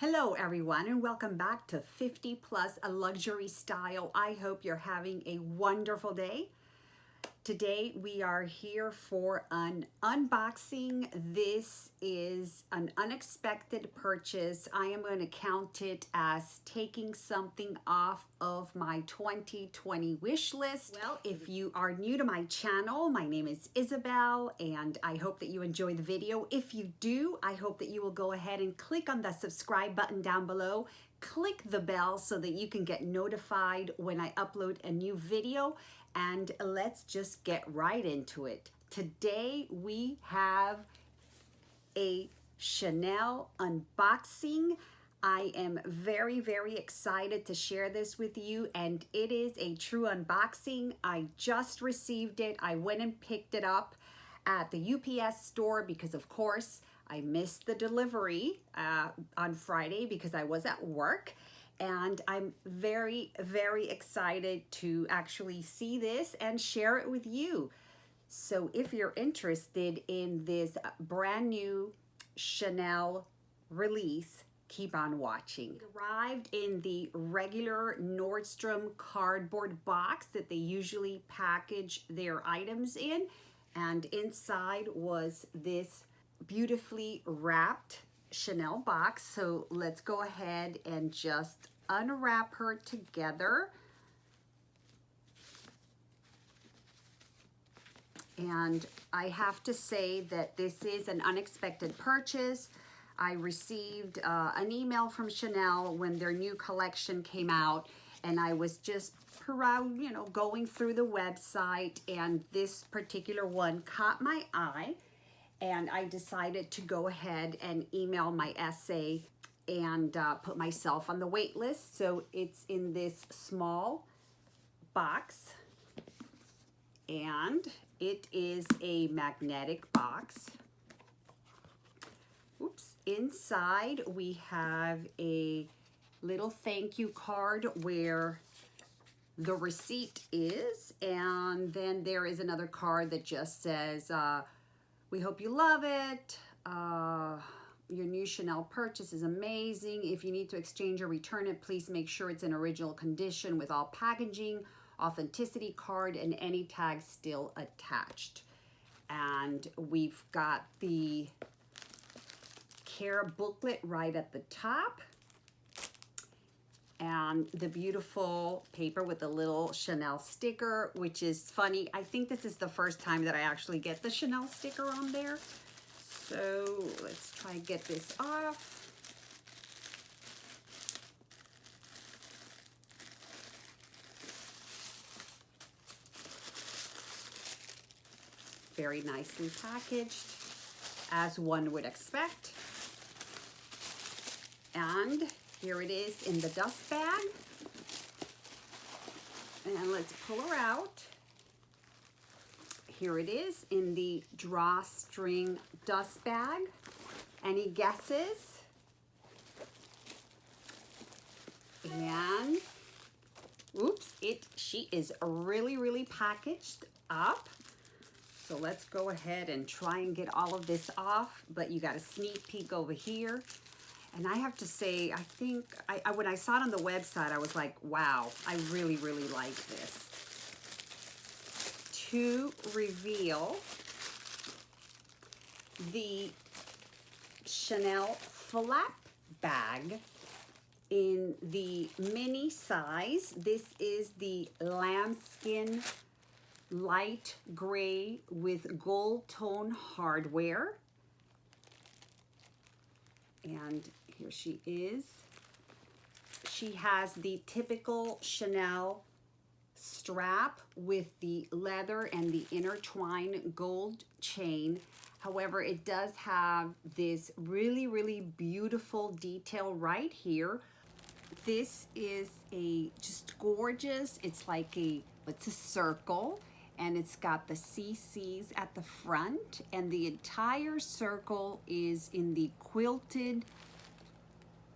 Hello everyone and welcome back to 50 Plus a Luxury Style. I hope you're having a wonderful day. Today we are here for an unboxing. This is an unexpected purchase. I am going to count it as taking something off of my 2020 wish list. Well, if you are new to my channel, my name is Isabel and I hope that you enjoy the video. If you do, I hope that you will go ahead and click on the subscribe button down below. Click the bell so that you can get notified when I upload a new video. And let's just get right into it. Today we have a Chanel unboxing. I am very excited to share this with you, and it is a true unboxing. I just received it. I went and picked it up at the UPS store because of course I missed the delivery on Friday because I was at work. And I'm very excited to actually see this and share it with you. So if you're interested in this brand new Chanel release, keep on watching. It arrived in the regular Nordstrom cardboard box that they usually package their items in. And inside was this beautifully wrapped Chanel box. So let's go ahead and just unwrap her together. And I have to say that this is an unexpected purchase. I received an email from Chanel when their new collection came out, and I was just going through the website, and this particular one caught my eye. And I decided to go ahead and email my SA and put myself on the wait list. So it's in this small box, and it is a magnetic box. Oops. Inside we have a little thank you card where the receipt is, and then there is another card that just says, we hope you love it. Your new Chanel purchase is amazing. If you need to exchange or return it, please make sure it's in original condition with all packaging, authenticity card, and any tags still attached. And we've got the care booklet right at the top. And the beautiful paper with the little Chanel sticker, which is funny. I think this is the first time that I actually get the Chanel sticker on there. So let's try and get this off. Very nicely packaged, as one would expect. And here it is in the dust bag. And let's pull her out. Here it is in the drawstring dust bag. Any guesses? And oops, she is really packaged up. So let's go ahead and try and get all of this off, but you got a sneak peek over here. And I have to say, I think when I saw it on the website, I was like, wow, I really like this. To reveal the Chanel flap bag in the mini size. This is the lambskin light gray with gold tone hardware. And here she is. She has the typical Chanel strap with the leather and the intertwined gold chain. However, it does have this really beautiful detail right here. This is just gorgeous. It's like it's a circle, and it's got the CCs at the front, and the entire circle is in the quilted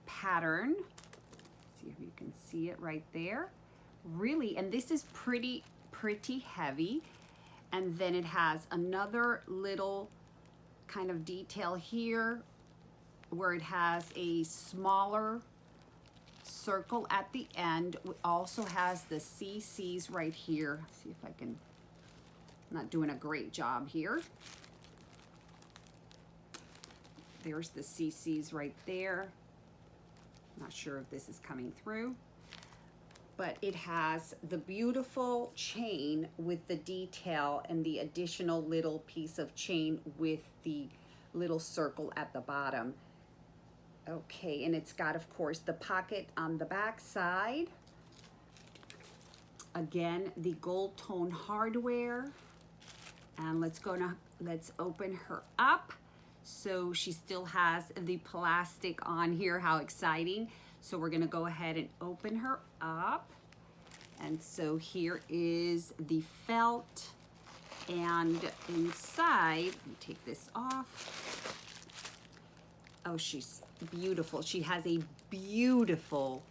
pattern. See if you can see it right there. Really, and this is pretty heavy. And then it has another little kind of detail here where it has a smaller circle at the end. It also has the CCs right here. See if I can, I'm not doing a great job here. There's the CCs right there. Not sure if this is coming through, but it has the beautiful chain with the detail and the additional little piece of chain with the little circle at the bottom. Okay, and it's got, of course, the pocket on the back side. Again, the gold tone hardware. And let's open her up. So she still has the plastic on here. How exciting. So we're gonna go ahead and open her up. And so here is the felt, and inside, let me take this off. Oh, she's beautiful. She has a beautiful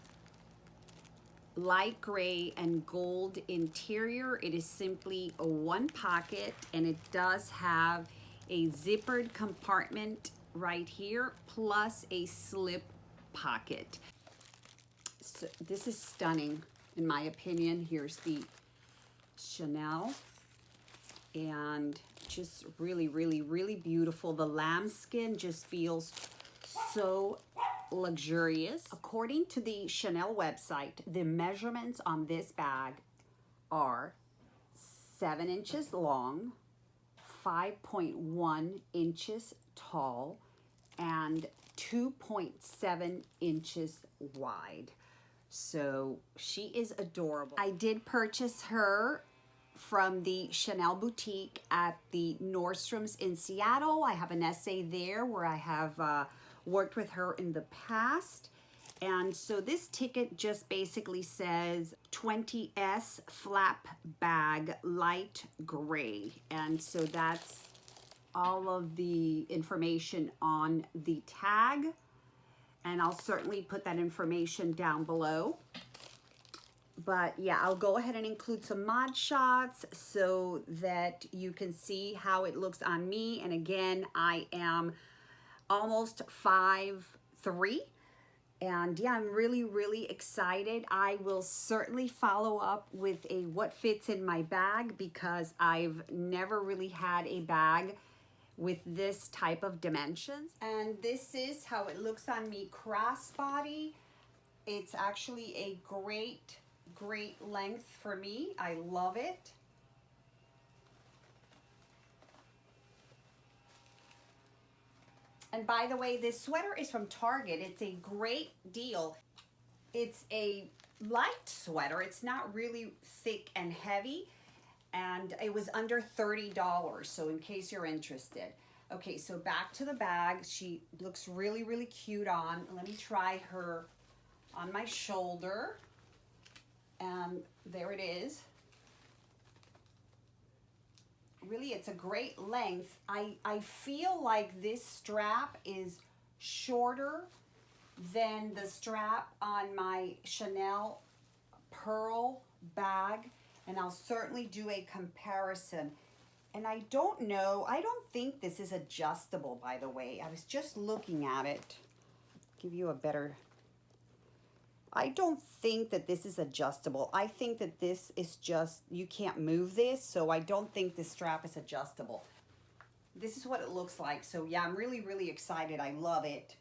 light gray and gold interior. It is simply a one pocket, and it does have a zippered compartment right here, plus a slip pocket. So this is stunning, in my opinion. Here's the Chanel, and just really, really, really beautiful. The lambskin just feels so luxurious. According to the Chanel website, the measurements on this bag are 7 inches long, 5.1 inches tall, and 2.7 inches wide. So she is adorable. I did purchase her from the Chanel boutique at the Nordstrom's in Seattle. I have an essay there where I have worked with her in the past. And so this ticket just basically says 20S flap bag light gray. And so that's all of the information on the tag. And I'll certainly put that information down below. But yeah, I'll go ahead and include some mod shots so that you can see how it looks on me. And again, I am almost 5'3". And yeah, I'm really, really excited. I will certainly follow up with a what fits in my bag, because I've never really had a bag with this type of dimensions. And this is how it looks on me crossbody. It's actually a great length for me. I love it. And by the way, this sweater is from Target. It's a great deal. It's a light sweater. It's not really thick and heavy. And it was under $30, so in case you're interested. Okay, so back to the bag. She looks really, really cute on. Let me try her on my shoulder. And there it is. Really, it's a great length. I feel like this strap is shorter than the strap on my Chanel Pearl bag, and I'll certainly do a comparison. And I don't know, I don't think this is adjustable, by the way. I was just looking at it. Give you a better... I don't think that this is adjustable. I think that this is just, you can't move this, so I don't think this strap is adjustable. This is what it looks like. So yeah, I'm really, really excited. I love it.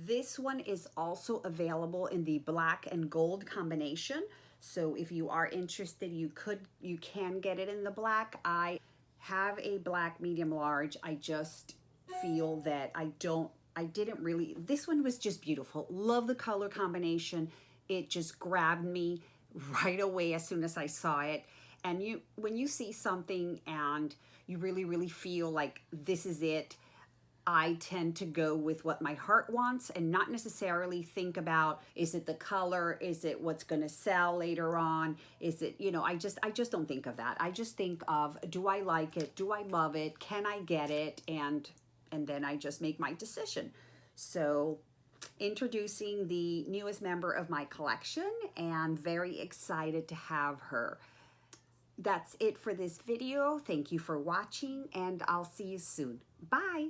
This one is also available in the black and gold combination. So if you are interested, you can get it in the black. I have a black medium large. I just feel that this one was just beautiful. Love the color combination. It just grabbed me right away as soon as I saw it. And when you see something and you really, really feel like this is it, I tend to go with what my heart wants and not necessarily think about, is it the color? Is it what's going to sell later on? Is it, I just don't think of that. I just think of, do I like it? Do I love it? Can I get it? And and then I just make my decision. So introducing the newest member of my collection, and very excited to have her. That's it for this video. Thank you for watching, and I'll see you soon. Bye.